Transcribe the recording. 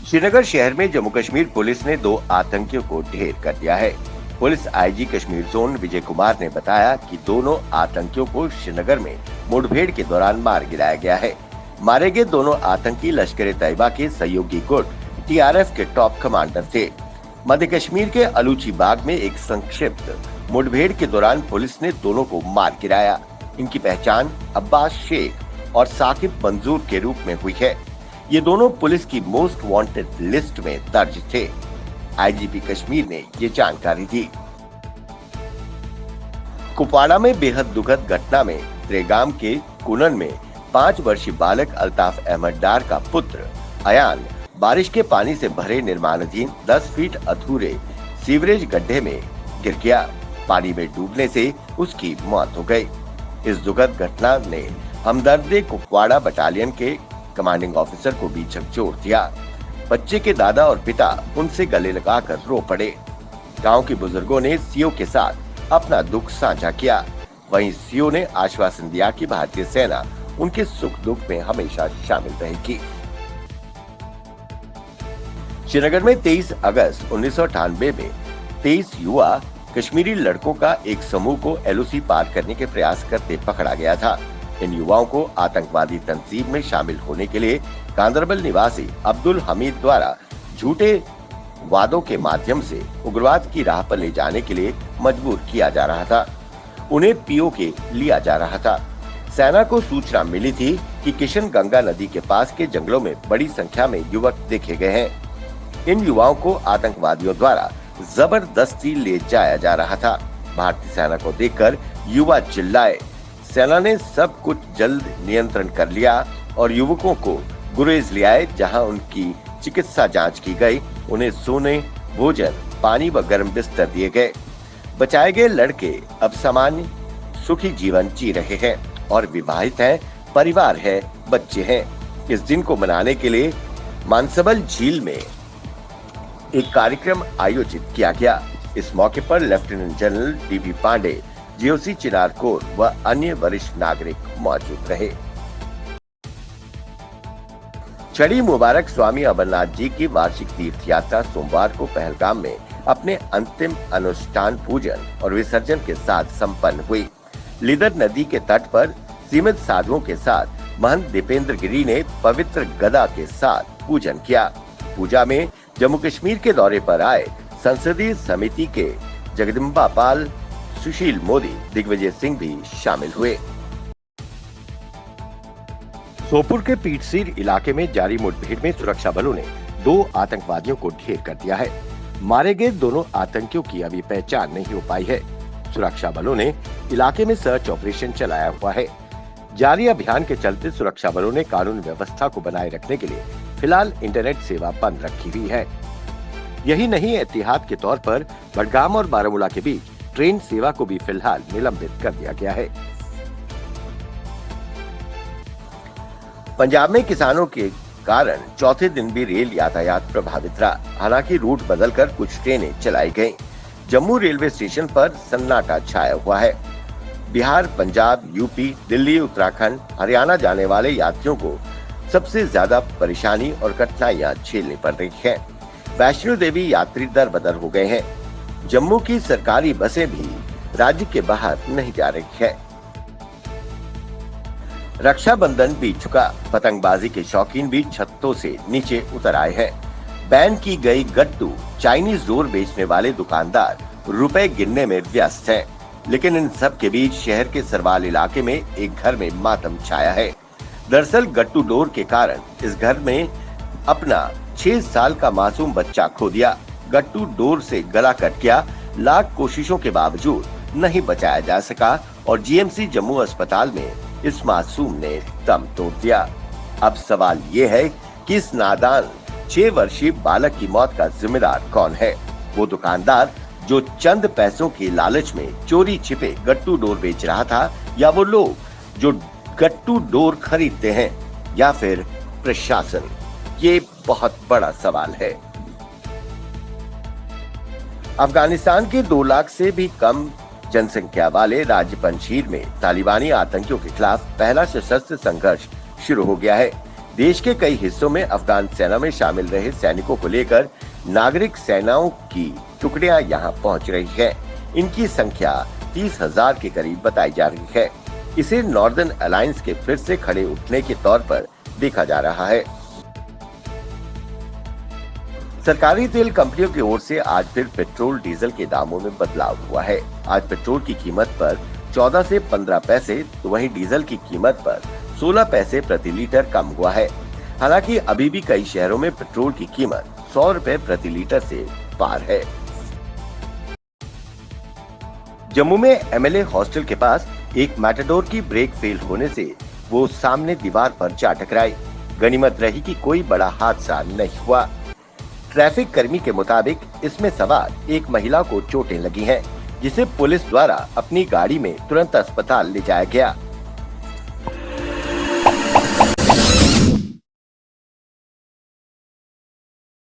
श्रीनगर शहर में जम्मू कश्मीर पुलिस ने 2 आतंकियों को ढेर कर दिया है। Police IG Kashmir zone Vijay Kumar ने बताया कि दोनों आतंकियों को श्रीनगर में मुठभेड़ के दौरान मार गिराया गया है। मारे गए दोनों आतंकी लश्कर ए तैयबा के सहयोगी गुट टीआरएफ के टॉप कमांडर थे। मध्य कश्मीर के अलूची बाग में एक संक्षिप्त मुठभेड़ के दौरान पुलिस ने दोनों को मार गिराया। इनकी पहचान अब्बास शेख और साकिब मंजूर के रूप में हुई है। ये दोनों पुलिस की मोस्ट वांटेड लिस्ट में दर्ज थे। आईजीपी कश्मीर ने ये जानकारी दी। कुपवाड़ा में बेहद दुखद घटना में त्रेगाम के कुनन में 5 वर्षीय बालक अल्ताफ अहमद डार का पुत्र अयान बारिश के पानी से भरे निर्माणाधीन 10 फीट अधूरे सीवरेज गड्ढे में गिर गया। पानी में डूबने से उसकी मौत हो गई। इस दुखद घटना ने हमदर्द कुपवाड़ा बटालियन के कमांडिंग ऑफिसर को भी झकझोर दिया। बच्चे के दादा और पिता उनसे गले लगाकर रो पड़े। गांव के बुजुर्गों ने सीओ के साथ अपना दुख साझा किया। वहीं सीओ ने आश्वासन दिया कि भारतीय सेना उनके सुख दुख में हमेशा शामिल रहेगी। श्रीनगर में 23 अगस्त 1998 में 23 युवा कश्मीरी लड़कों का एक समूह को एलओसी पार करने के प्रयास करते पकड़ा गया था। इन युवाओं को आतंकवादी तंजीम में शामिल होने के लिए गांदरबल निवासी अब्दुल हमीद द्वारा झूठे वादों के माध्यम से उग्रवाद की राह पर ले जाने के लिए मजबूर किया जा रहा था। उन्हें पीओके लिया जा रहा था। सेना को सूचना मिली थी कि किशन गंगा नदी के पास के जंगलों में बड़ी संख्या में युवक देखे गए हैं। इन युवाओं को आतंकवादियों द्वारा जबरदस्ती ले जाया जा रहा था। भारतीय सेना को देखकर युवा चिल्लाए। सेना ने सब कुछ जल्द नियंत्रण कर लिया और युवकों को गुरेज ले आए, जहां उनकी चिकित्सा जांच की गई। उन्हें सोने, भोजन, पानी व गर्म बिस्तर दिए गए। बचाए गए लड़के अब सामान्य सुखी जीवन जी रहे हैं और विवाहित हैं, परिवार है, बच्चे हैं। इस दिन को मनाने के लिए मानसबल झील में एक कार्यक्रम आयोजित किया गया। इस मौके पर lieutenant general DB Pande, GOC Chinar corps व अन्य वरिष्ठ नागरिक मौजूद रहे। छड़ी मुबारक स्वामी अमरनाथ जी की वार्षिक तीर्थ यात्रा सोमवार को पहलगाम में अपने अंतिम अनुष्ठान पूजन और विसर्जन के साथ संपन्न हुई। लिदर नदी के तट पर सीमित साधुओं के साथ महंत दीपेंद्र गिरी ने पवित्र गदा के साथ पूजन किया। पूजा में जम्मू कश्मीर के दौरे पर आए संसदीय समिति के जगदम्बा पाल, सुशील मोदी, दिग्विजय सिंह भी शामिल हुए। सोपुर के पीटसीर इलाके में जारी मुठभेड़ में सुरक्षा बलों ने 2 आतंकवादियों को ढेर कर दिया है। मारे गए दोनों आतंकियों की अभी पहचान नहीं हो पाई है। सुरक्षा बलों ने इलाके में सर्च ऑपरेशन चलाया हुआ है। जारी अभियान के चलते सुरक्षा बलों ने कानून व्यवस्था को बनाए रखने के लिए फिलहाल इंटरनेट सेवा बंद रखी हुई है। यही नहीं, एहतियात के तौर पर बडगाम और बारामूला के बीच ट्रेन सेवा को भी फिलहाल निलंबित कर दिया गया है। पंजाब में किसानों के कारण चौथे दिन भी रेल यातायात प्रभावित रहा। हालांकि रूट बदलकर कुछ ट्रेनें चलाई गईं। जम्मू रेलवे स्टेशन पर सन्नाटा छाया हुआ है। बिहार, पंजाब, यूपी, दिल्ली, उत्तराखंड, हरियाणा जाने वाले यात्रियों को सबसे ज्यादा परेशानी और कठिनाइयां झेलनी पड़ रही हैं। वैष्णो देवी यात्री दर बदर हो गए हैं। जम्मू की सरकारी बसें भी राज्य के बाहर नहीं जा रही है। रक्षाबंधन बीत चुका। पतंगबाजी के शौकीन भी छतों से नीचे उतर आए हैं। बैन की गई गट्टू, चाइनीज डोर बेचने वाले दुकानदार रुपए गिनने में व्यस्त हैं। लेकिन इन सब के बीच शहर के सरवाल इलाके में एक घर में मातम छाया है। दरअसल गट्टू डोर के कारण इस घर में अपना 6 साल का मासूम बच्चा खो दिया। गट्टू डोर से गला कट गया। लाख कोशिशों के बावजूद नहीं बचाया जा सका और जीएमसी जम्मू अस्पताल में इस मासूम ने दम तोड़ दिया। अब सवाल ये है कि इस नादान 6 वर्षीय बालक की मौत का जिम्मेदार कौन है? वो दुकानदार जो चंद पैसों के लालच में चोरी छिपे गट्टू डोर बेच रहा था, या वो लोग जो गट्टू डोर खरीदते हैं, या फिर प्रशासन? ये बहुत बड़ा सवाल है। अफगानिस्तान के 2 लाख से भी कम जनसंख्या वाले राज्य पंजशीर में तालिबानी आतंकियों के खिलाफ पहला सशस्त्र संघर्ष शुरू हो गया है। देश के कई हिस्सों में अफगान सेना में शामिल रहे सैनिकों को लेकर नागरिक सेनाओं की टुकड़ियां यहां पहुंच रही है। इनकी संख्या 30,000 के करीब बताई जा रही है। इसे नॉर्दर्न अलायंस के फिर से खड़े उठने के तौर पर देखा जा रहा है। सरकारी तेल कंपनियों की ओर से आज फिर पेट्रोल डीजल के दामों में बदलाव हुआ है। आज पेट्रोल की कीमत पर 14 से 15 पैसे तो वहीं डीजल की कीमत पर 16 पैसे प्रति लीटर कम हुआ है। हालांकि अभी भी कई शहरों में पेट्रोल की कीमत 100 रुपए प्रति लीटर से पार है। जम्मू में एमएलए हॉस्टल के पास एक मैटाडोर की ब्रेक फेल होने से वो सामने दीवार पर जा टकराई। गनीमत रही कि कोई बड़ा हादसा नहीं हुआ। ट्रैफिक कर्मी के मुताबिक इसमें सवार एक महिला को चोटें लगी हैं, जिसे पुलिस द्वारा अपनी गाड़ी में तुरंत अस्पताल ले जाया गया।